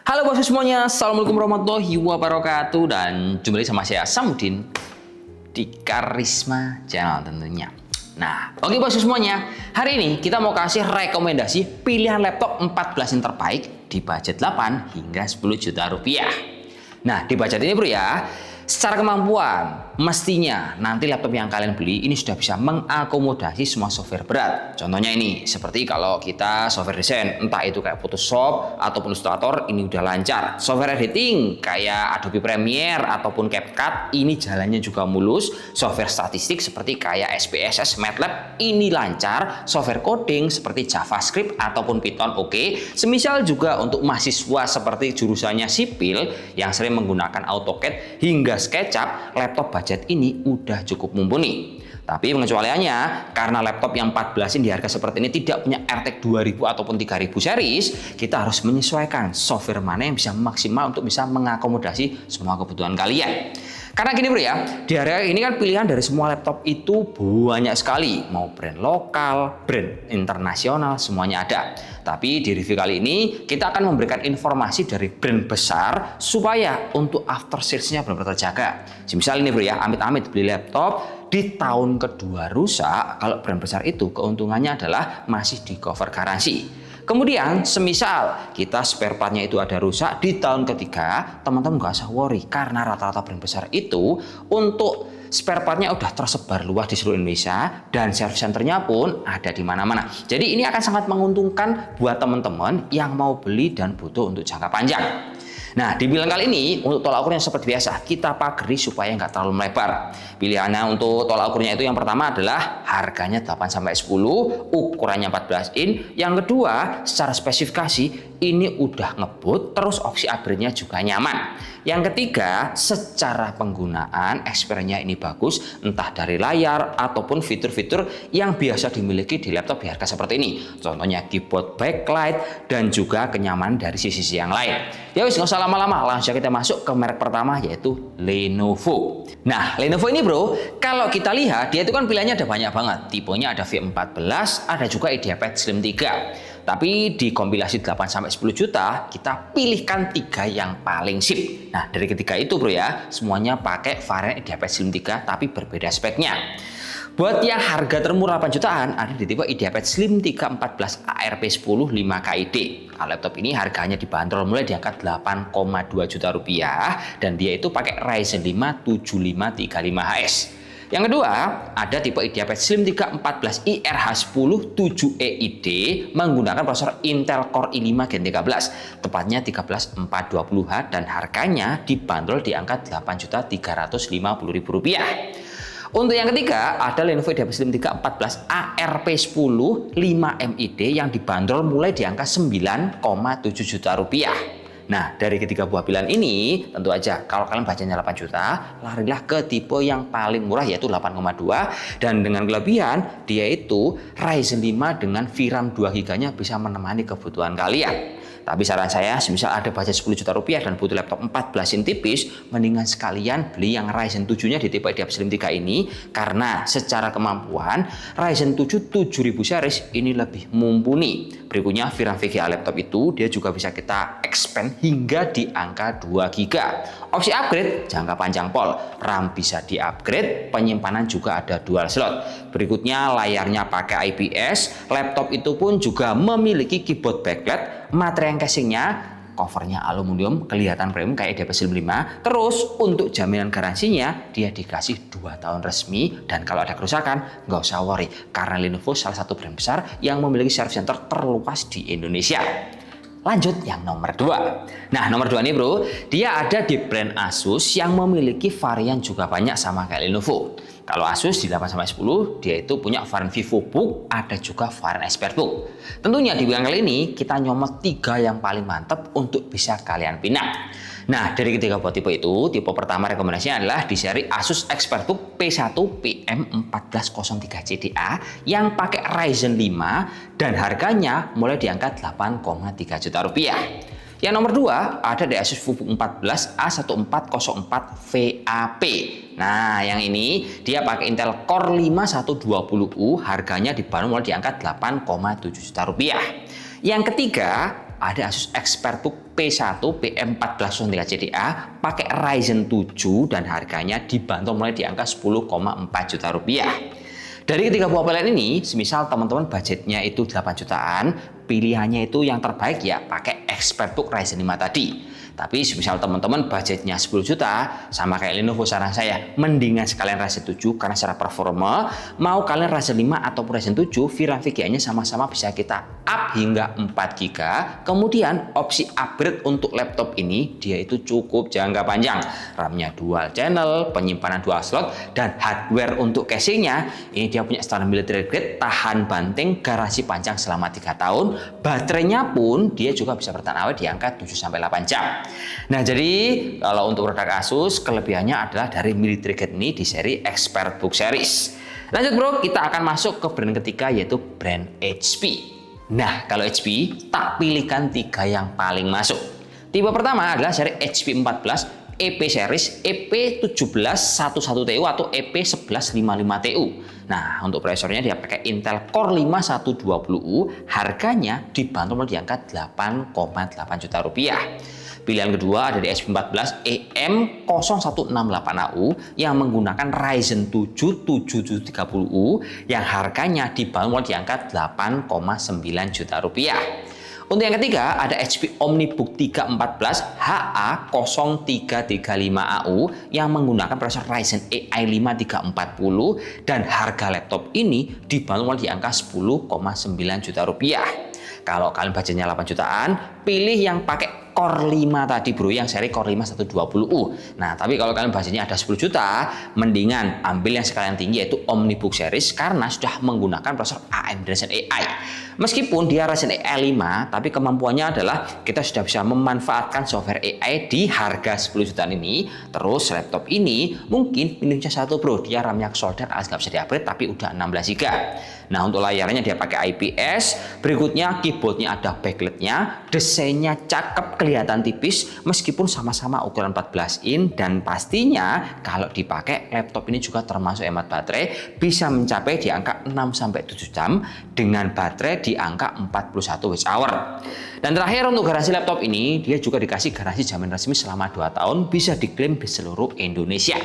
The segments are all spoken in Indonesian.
Halo bosku semuanya, Assalamualaikum warahmatullahi wabarakatuh. Dan jumpa lagi sama saya Samudin di Karisma Channel tentunya. Nah, oke bosku semuanya, hari ini kita mau kasih rekomendasi pilihan laptop 14 in terbaik di budget 8 hingga 10 juta rupiah. Nah, di budget ini bro ya, secara kemampuan, mestinya nanti laptop yang kalian beli ini sudah bisa mengakomodasi semua software berat. Contohnya ini, seperti kalau kita software desain, entah itu kayak Photoshop ataupun Illustrator, ini udah lancar. Software editing kayak Adobe Premiere ataupun CapCut, ini jalannya juga mulus. Software statistik seperti kayak SPSS, MATLAB, ini lancar. Software coding seperti JavaScript ataupun Python, oke. Semisal juga untuk mahasiswa seperti jurusannya sipil yang sering menggunakan AutoCAD hingga SketchUp, laptop budget ini udah cukup mumpuni. Tapi pengecualiannya, karena laptop yang 14 in di harga seperti ini tidak punya RTX 2000 ataupun 3000 series, kita harus menyesuaikan software mana yang bisa maksimal untuk bisa mengakomodasi semua kebutuhan kalian. Karena gini bro ya, di harga ini kan pilihan dari semua laptop itu banyak sekali. Mau brand lokal, brand internasional, semuanya ada. Tapi di review kali ini kita akan memberikan informasi dari brand besar supaya untuk after sales-nya benar-benar terjaga. Misal ini bro ya, amit-amit beli laptop di tahun kedua rusak, kalau brand besar itu keuntungannya adalah masih di cover garansi. Kemudian semisal kita spare partnya itu ada rusak di tahun ketiga, teman-teman gak usah worry karena rata-rata brand besar itu untuk spare partnya udah tersebar luas di seluruh Indonesia dan service centernya pun ada di mana-mana. Jadi ini akan sangat menguntungkan buat teman-teman yang mau beli dan butuh untuk jangka panjang. Nah, di bilang kali ini untuk tolak ukurnya seperti biasa, kita pagari supaya nggak terlalu melebar. Pilihannya untuk tolak ukurnya itu yang pertama adalah harganya 8-10, ukurannya 14 in. Yang kedua, secara spesifikasi ini udah ngebut, terus opsi upgrade-nya juga nyaman. Yang ketiga, secara penggunaan experience-nya ini bagus, entah dari layar ataupun fitur-fitur yang biasa dimiliki di laptop di harga seperti ini. Contohnya keyboard backlight dan juga kenyamanan dari sisi yang lain. Ya wis, nggak usah lama-lama, langsung kita masuk ke merek pertama yaitu Lenovo. Nah, Lenovo ini bro, kalau kita lihat dia itu kan pilihannya ada banyak banget. Tipenya ada V14, ada juga IdeaPad Slim 3. Tapi di kompilasi 8-10 juta, kita pilihkan 3 yang paling sip. Nah, dari ketiga itu bro ya, semuanya pakai varian IdeaPad Slim 3 tapi berbeda speknya. Buat yang harga termurah 8 jutaan, ada di tipe IdeaPad Slim 3 14 ARP10 5KID. Nah, laptop ini harganya dibanderol mulai di angka 8,2 juta rupiah dan dia itu pakai Ryzen 5 7535HS. Yang kedua, ada tipe IdeaPad Slim 3 14 IRH10 7EID menggunakan prosesor Intel Core i5 Gen 13, tepatnya 13420H dan harganya dibanderol di angka Rp8.350.000. Untuk yang ketiga, ada Lenovo IdeaPad Slim 3 14 ARP10 5MID yang dibanderol mulai di angka 9,7 juta rupiah. Nah, dari ketiga buah pilihan ini, tentu aja kalau kalian bacanya 8 juta, larilah ke tipe yang paling murah yaitu 8,2 dan dengan kelebihan dia itu Ryzen 5 dengan VRAM 2 GB-nya bisa menemani kebutuhan kalian. Tapi saran saya, semisal ada budget 10 juta rupiah dan butuh laptop 14 in tipis, mendingan sekalian beli yang Ryzen 7-nya di tipe IdeaPad Slim 3 ini karena secara kemampuan Ryzen 7 7000 series ini lebih mumpuni. Berikutnya VRAM VGA laptop itu dia juga bisa kita expand hingga di angka 2 GB. Opsi upgrade jangka panjang pol, RAM bisa di-upgrade, penyimpanan juga ada dual slot. Berikutnya layarnya pakai IPS, laptop itu pun juga memiliki keyboard backlight, material casingnya covernya aluminium, kelihatan premium kayak IdeaPad Slim 5. Terus untuk jaminan garansinya dia dikasih 2 tahun resmi dan kalau ada kerusakan nggak usah worry karena Lenovo salah satu brand besar yang memiliki service center terluas di Indonesia. Lanjut yang nomor 2. Nah, nomor 2 ini bro, dia ada di brand Asus yang memiliki varian juga banyak sama kayak Lenovo. Kalau Asus di 8-10 dia itu punya varian VivoBook, ada juga varian ExpertBook. Tentunya di bulan kali ini kita nyomot 3 yang paling mantap untuk bisa kalian pinang. Nah, dari ketiga buah tipe itu, tipe pertama rekomendasinya adalah di seri Asus ExpertBook P1 PM1403CDA yang pakai Ryzen 5 dan harganya mulai di angka 8,3 juta rupiah. Yang nomor 2 ada di Asus VivoBook 14 A1404 VAP. Nah, yang ini dia pakai Intel Core 5 120U, harganya dibanderol mulai di angka 8,7 juta rupiah. Yang ketiga ada Asus ExpertBook P1 PM1403 CDA pakai Ryzen 7 dan harganya dibanderol mulai di angka 10,4 juta rupiah. Dari ketiga buah pilihan ini, semisal teman-teman budgetnya itu 8 jutaan, pilihannya itu yang terbaik ya pakai Expertbook Ryzen 5 tadi. Tapi misal teman-teman budgetnya 10 juta, sama kayak Lenovo saran saya, mendingan sekalian Ryzen 7 karena secara performa, mau kalian Ryzen 5 ataupun Ryzen 7, VRAM VGA-nya sama-sama bisa kita up hingga 4 GB. Kemudian opsi upgrade untuk laptop ini, dia itu cukup jangka panjang. RAM-nya dual channel, penyimpanan dual slot, dan hardware untuk casingnya, ini dia punya standar military grade, tahan banting, garansi panjang selama 3 tahun. Baterainya pun dia juga bisa bertahan awet di angka 7-8 jam. Nah, jadi kalau untuk produk Asus, kelebihannya adalah dari military grade ini di seri Expertbook series. Lanjut bro, kita akan masuk ke brand ketiga yaitu brand HP. Nah, kalau HP, tak pilihkan 3 yang paling masuk. Tipe pertama adalah seri HP 14 EP series EP1711TU atau EP1155TU. Nah, untuk prosesornya dia pakai Intel Core 5 120U, harganya dibanderol di angka 8,8 juta rupiah. Pilihan kedua ada di HP 14 EM0168AU yang menggunakan Ryzen 7 7730U yang harganya dibanderol di angka 8,9 juta rupiah. Untuk yang ketiga ada HP OmniBook 314 HA0335AU yang menggunakan prosesor Ryzen AI 5 3340 dan harga laptop ini dibanderol di angka 10,9 juta rupiah. Kalau kalian budgetnya 8 jutaan, pilih yang pakai Core 5 tadi bro, yang seri Core 5 120U. Nah, tapi kalau kalian budgetnya ada 10 juta, mendingan ambil yang sekalian tinggi yaitu OmniBook series karena sudah menggunakan prosesor AMD Ryzen AI. Meskipun dia Ryzen AI 5, tapi kemampuannya adalah kita sudah bisa memanfaatkan software AI di harga 10 jutaan ini. Terus laptop ini mungkin minusnya satu bro, dia RAM-nya solder alias nggak bisa di-upgrade tapi udah 16 GB. Nah, untuk layarnya dia pakai IPS, berikutnya keyboardnya ada backlightnya, desainnya cakep, kelihatan tipis meskipun sama-sama ukuran 14 in dan pastinya kalau dipakai laptop ini juga termasuk hemat baterai, bisa mencapai di angka 6-7 jam dengan baterai di angka 41 Wh. Dan terakhir untuk garansi laptop ini, dia juga dikasih garansi jamin resmi selama 2 tahun, bisa diklaim di seluruh Indonesia.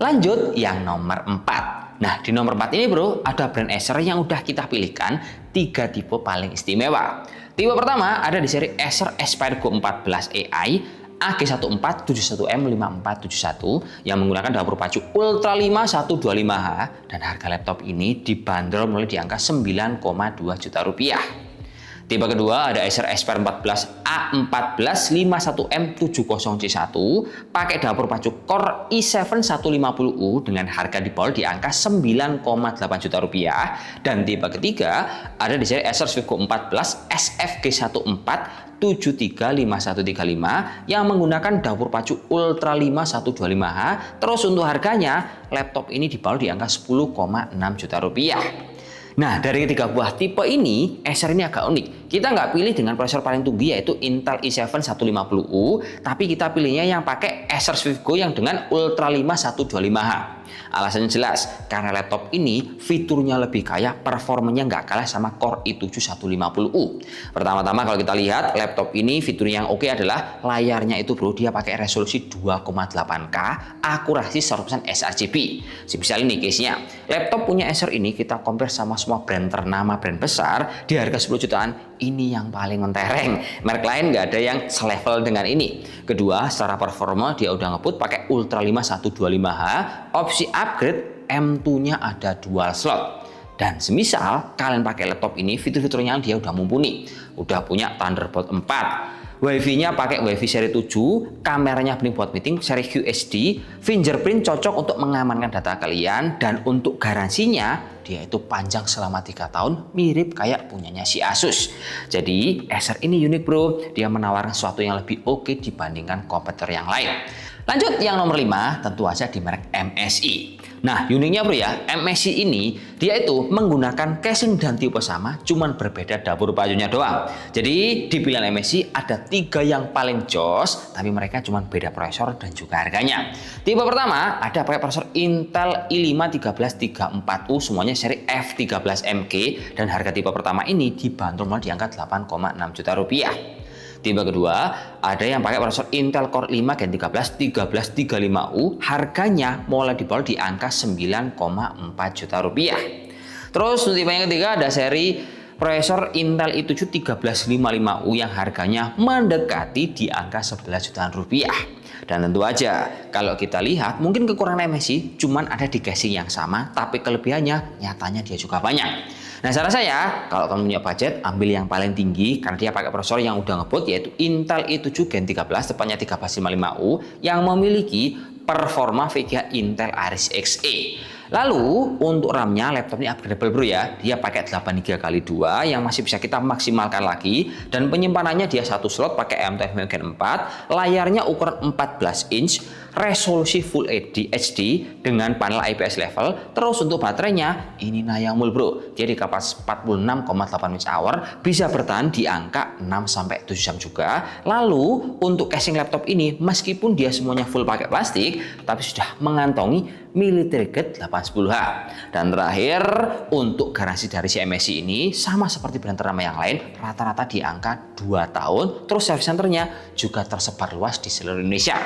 Lanjut yang nomor 4. Nah, di nomor 4 ini bro, ada brand Acer yang udah kita pilihkan 3 tipe paling istimewa. Tipe pertama ada di seri Acer Aspire Go 14 AI AG1471M5471 yang menggunakan dapur pacu Ultra 5 125H dan harga laptop ini dibanderol mulai di angka 9,2 juta rupiah. Tipe kedua ada Acer Aspire 14 A1451M70C1 pakai dapur pacu Core i7 150U dengan harga dibanderol di angka 9,8 juta rupiah. Dan tipe ketiga ada di seri Acer Vivo 14 SFG14 735135 yang menggunakan dapur pacu Ultra 5 125H. Terus untuk harganya laptop ini dibanderol di angka 10,6 juta rupiah. Nah, dari ketiga buah tipe ini, Acer ini agak unik. Kita nggak pilih dengan prosesor paling tinggi yaitu Intel i7 150U, tapi kita pilihnya yang pakai Acer Vivo yang dengan Ultra 5 125H. Alasannya jelas, karena laptop ini fiturnya lebih kaya, performanya nggak kalah sama Core i7 150U. Pertama-tama kalau kita lihat laptop ini fitur yang oke adalah layarnya itu bro, dia pakai resolusi 2,8K, akurasi 100% sRGB. Misal ini case-nya, laptop punya Acer ini kita compare sama semua brand ternama, brand besar, di harga 10 jutaan, ini yang paling mentereng. Merek lain nggak ada yang selevel dengan ini. Kedua, secara performa dia udah ngebut pakai Ultra 5 125H, opsi upgrade M2-nya ada dual slot. Dan semisal kalian pakai laptop ini, fitur-fiturnya dia udah mumpuni. Udah punya Thunderbolt 4. Wi-Fi-nya pakai Wi-Fi seri 7, kameranya bening buat meeting, seri QHD, fingerprint cocok untuk mengamankan data kalian, dan untuk garansinya dia itu panjang selama 3 tahun, mirip kayak punyanya si Asus. Jadi Acer ini unik bro, dia menawarkan sesuatu yang lebih oke dibandingkan kompetitor yang lain. Lanjut yang nomor 5, tentu aja di merek MSI. Nah, uniknya bro ya, MSI ini dia itu menggunakan casing dan tipe sama, cuman berbeda dapur pacunya doang. Jadi di pilihan MSI ada 3 yang paling jos, tapi mereka cuman beda prosesor dan juga harganya. Tipe pertama ada pakai prosesor Intel i5 13340U, semuanya seri F13MK dan harga tipe pertama ini dibanderol di angka 8,6 juta rupiah. Tipe kedua, ada yang pakai prosesor Intel Core 5 Gen 13 1335U, harganya mulai dijual di angka 9,4 juta rupiah. Terus untuk tipe yang ketiga ada seri prosesor Intel i7 1355U yang harganya mendekati di angka 11 jutaan rupiah. Dan tentu aja kalau kita lihat mungkin kekurangan MSI cuman ada di casing yang sama, tapi kelebihannya nyatanya dia juga banyak. Nah, saran saya kalau kamu punya budget ambil yang paling tinggi karena dia pakai prosesor yang udah ngebut yaitu Intel i7 Gen 13 tepatnya 1355U yang memiliki performa VGA Intel Iris Xe. Lalu untuk RAM-nya laptop ini upgradable bro ya. Dia pakai 8GB x 2 yang masih bisa kita maksimalkan lagi, dan penyimpanannya dia satu slot pakai M.2 Gen 4, layarnya ukuran 14 inch, resolusi Full HD dengan panel IPS level. Terus untuk baterainya ini nayamul bro. Dia di kapasitas 46,8 mAh, bisa bertahan di angka 6-7 jam juga. Lalu untuk casing laptop ini meskipun dia semuanya full pakai plastik, tapi sudah mengantongi military grade 810H. Dan terakhir untuk garansi dari si MSI ini sama seperti brand ternama yang lain, rata-rata di angka 2 tahun. Terus service centernya juga tersebar luas di seluruh Indonesia.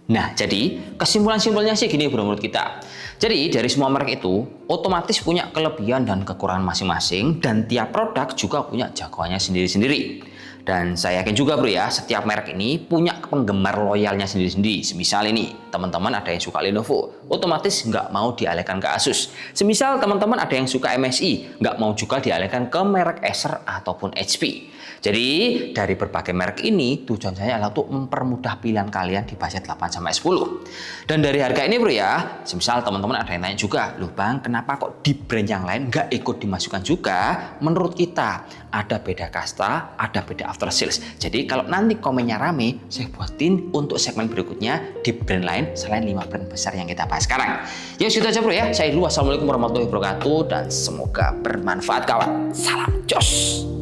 Nah, jadi kesimpulan-simpulnya sih gini bro menurut kita. Jadi dari semua merek itu otomatis punya kelebihan dan kekurangan masing-masing, dan tiap produk juga punya jagoannya sendiri-sendiri. Dan saya yakin juga bro ya, setiap merek ini punya penggemar loyalnya sendiri-sendiri. Semisal ini, teman-teman ada yang suka Lenovo, otomatis nggak mau dialihkan ke Asus. Semisal teman-teman ada yang suka MSI, nggak mau juga dialihkan ke merek Acer ataupun HP. Jadi dari berbagai merek ini tujuan saya adalah untuk mempermudah pilihan kalian di budget 8-10. Dan dari harga ini bro ya, semisal teman-teman ada yang tanya juga, loh bang kenapa kok di brand yang lain nggak ikut dimasukkan juga? Menurut kita ada beda kasta, ada beda after sales. Jadi kalau nanti komennya rame, saya buatin untuk segmen berikutnya di brand lain selain 5 brand besar yang kita bahas sekarang. Ya sudah aja bro ya, saya dulu wassalamualaikum warahmatullahi wabarakatuh dan semoga bermanfaat kawan. Salam jos.